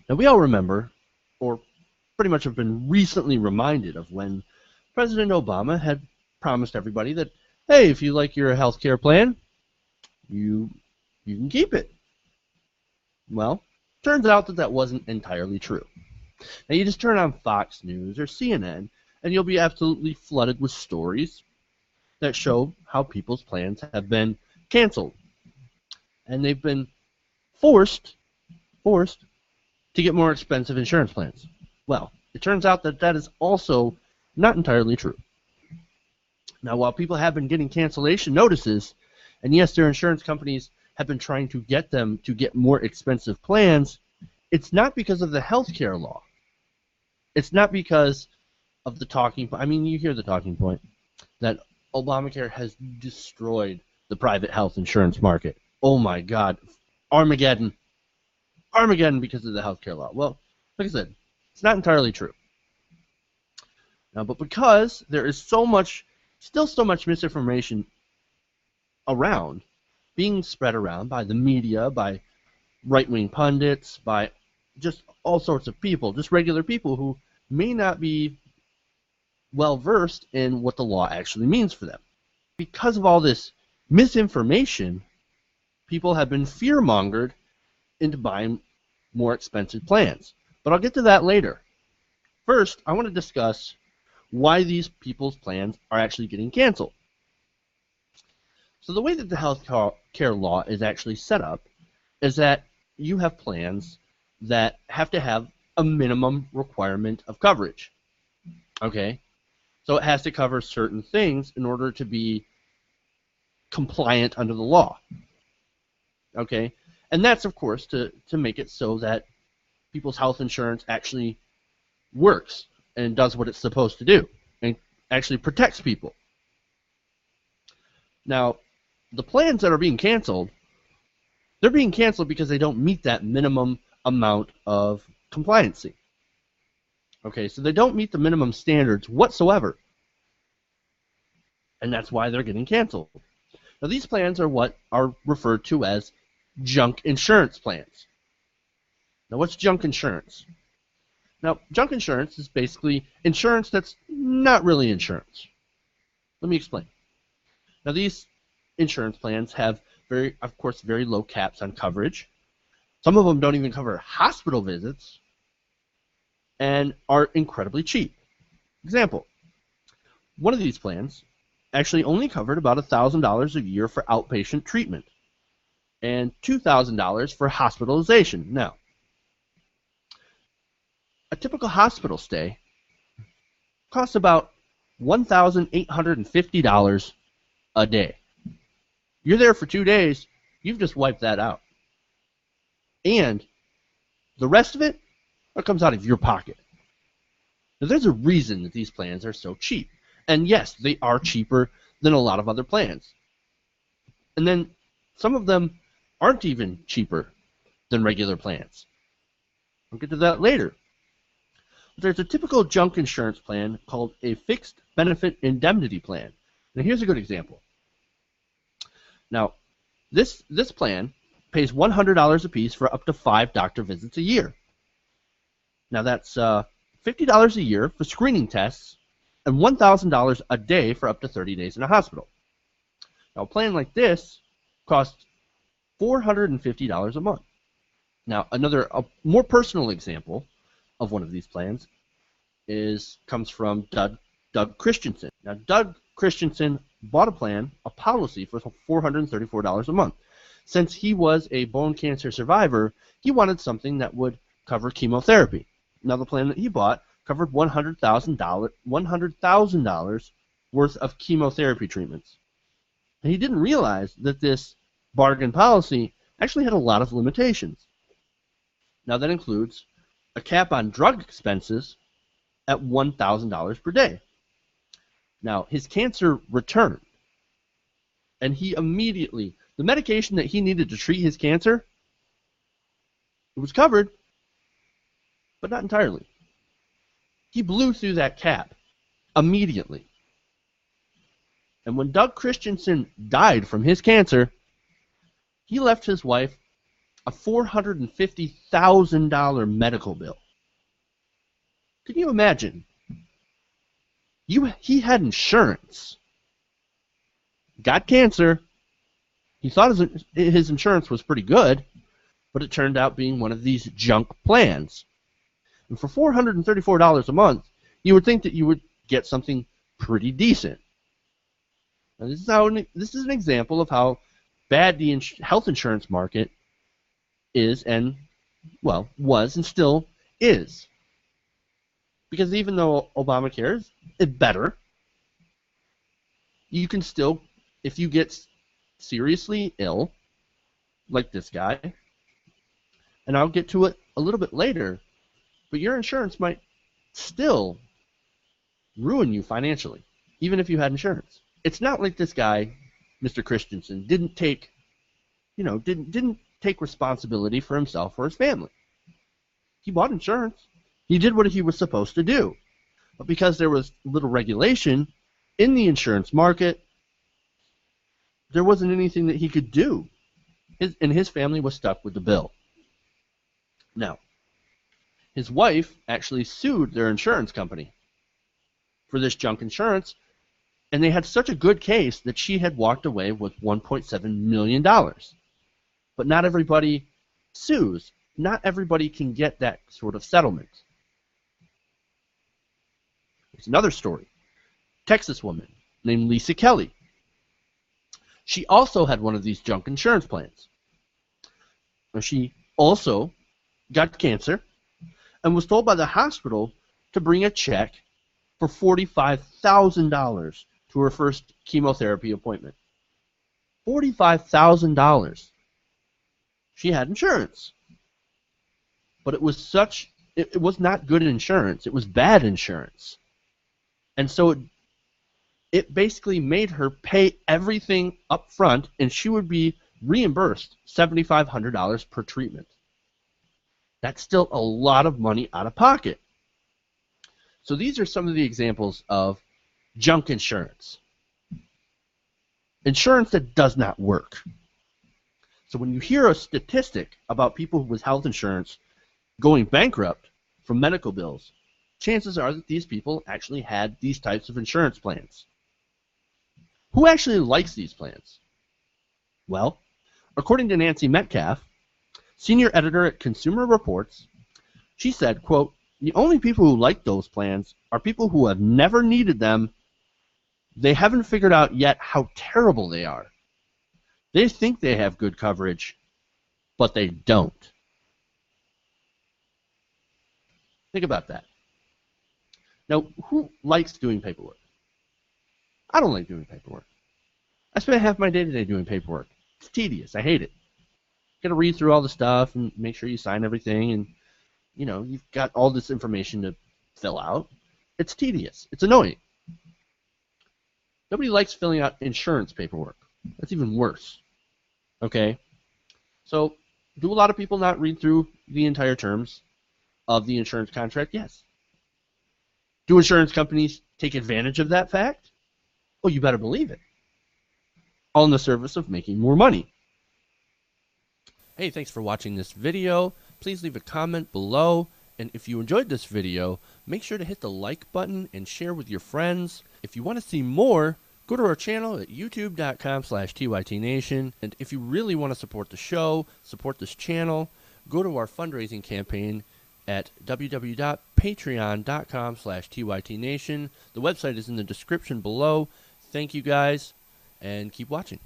Now, we all remember, or pretty much have been recently reminded of when President Obama had promised everybody that, hey, if you like your health care plan, you can keep it. Well, turns out that wasn't entirely true. Now, you just turn on Fox News or CNN, and you'll be absolutely flooded with stories that show how people's plans have been canceled. And they've been forced to get more expensive insurance plans. Well, it turns out that is also not entirely true. Now, while people have been getting cancellation notices, and yes, their insurance companies have been trying to get them to get more expensive plans, it's not because of the healthcare law. It's not because of the talking point. I mean, you hear the talking point that Obamacare has destroyed the private health insurance market. Oh my God. Armageddon because of the healthcare law. Well, like I said, it's not entirely true. Now, but because there is still so much misinformation around, being spread around by the media, by right-wing pundits, by just all sorts of people, just regular people who may not be well versed in what the law actually means for them. Because of all this misinformation, people have been fear-mongered into buying more expensive plans. But I'll get to that later. First, I want to discuss why these people's plans are actually getting canceled. So the way that the health care law is actually set up is that you have plans that have to have a minimum requirement of coverage. Okay? So it has to cover certain things in order to be compliant under the law. Okay? And that's, of course, to make it so that people's health insurance actually works and does what it's supposed to do and actually protects people. Now, the plans that are being canceled, they're being canceled because they don't meet that minimum amount of compliancy. Okay, so they don't meet the minimum standards whatsoever. And that's why they're getting canceled. Now, these plans are what are referred to as junk insurance plans. Now, what's junk insurance? Now, junk insurance is basically insurance that's not really insurance. Let me explain. Now, these insurance plans have very low caps on coverage. Some of them don't even cover hospital visits and are incredibly cheap. Example, one of these plans actually only covered about $1,000 a year for outpatient treatment and $2,000 for hospitalization. Now, a typical hospital stay costs about $1,850 a day. You're there for 2 days, you've just wiped that out. And the rest of it comes out of your pocket. Now, there's a reason that these plans are so cheap. And yes, they are cheaper than a lot of other plans. And then some of them aren't even cheaper than regular plans. I'll get to that later. There's a typical junk insurance plan called a fixed benefit indemnity plan. Now, here's a good example. Now, this plan pays $100 a piece for up to 5 doctor visits a year. Now, that's $50 a year for screening tests and $1,000 a day for up to 30 days in a hospital. Now, a plan like this costs $450 a month. Now, a more personal example of one of these plans comes from Doug Christensen. Now, Doug Christensen bought a policy for $434 a month. Since he was a bone cancer survivor, he wanted something that would cover chemotherapy. Now, the plan that he bought covered $100,000 worth of chemotherapy treatments. And he didn't realize that this bargain policy actually had a lot of limitations. Now, that includes a cap on drug expenses at $1,000 per day. Now, his cancer returned, and he immediately, the medication that he needed to treat his cancer, it was covered, but not entirely. He blew through that cap immediately. And when Doug Christensen died from his cancer, he left his wife a $450,000 medical bill. Can you imagine? He had insurance, got cancer. He thought his insurance was pretty good, but it turned out being one of these junk plans. And for $434 a month, you would think that you would get something pretty decent. Now, this is an example of how bad the health insurance market is and, well, was and still is. Because even though Obamacare is better, you can still, if you get seriously ill, like this guy, and I'll get to it a little bit later, but your insurance might still ruin you financially, even if you had insurance. It's not like this guy, Mr. Christensen, didn't take responsibility for himself or his family. He bought insurance. He did what he was supposed to do. But because there was little regulation in the insurance market, there wasn't anything that he could do. And his family was stuck with the bill. Now, his wife actually sued their insurance company for this junk insurance, and they had such a good case that she had walked away with $1.7 million. But not everybody sues. Not everybody can get that sort of settlement. There's another story. Texas woman named Lisa Kelly. She also had one of these junk insurance plans. She also got cancer and was told by the hospital to bring a check for $45,000 to her first chemotherapy appointment. $45,000. She had insurance. But it was not good insurance. It was bad insurance. And so it basically made her pay everything up front, and she would be reimbursed $7,500 per treatment. That's still a lot of money out of pocket. So these are some of the examples of junk insurance. Insurance that does not work. So when you hear a statistic about people with health insurance going bankrupt from medical bills, chances are that these people actually had these types of insurance plans. Who actually likes these plans? Well, according to Nancy Metcalf, senior editor at Consumer Reports, she said, quote, "The only people who like those plans are people who have never needed them. They haven't figured out yet how terrible they are. They think they have good coverage, but they don't." Think about that. Now, who likes doing paperwork? I don't like doing paperwork. I spend half my day today doing paperwork. It's tedious. I hate it. You got to read through all the stuff and make sure you sign everything, and you've got all this information to fill out. It's tedious. It's annoying. Nobody likes filling out insurance paperwork. That's even worse. Okay? So, do a lot of people not read through the entire terms of the insurance contract? Yes. Do insurance companies take advantage of that fact? Oh, you better believe it. All in the service of making more money. Hey, thanks for watching this video. Please leave a comment below. And if you enjoyed this video, make sure to hit the like button and share with your friends. If you want to see more, go to our channel at youtube.com/TYTNation. And if you really want to support the show, support this channel, go to our fundraising campaign at www.patreon.com/TYTNation. The website is in the description below. Thank you guys, and keep watching.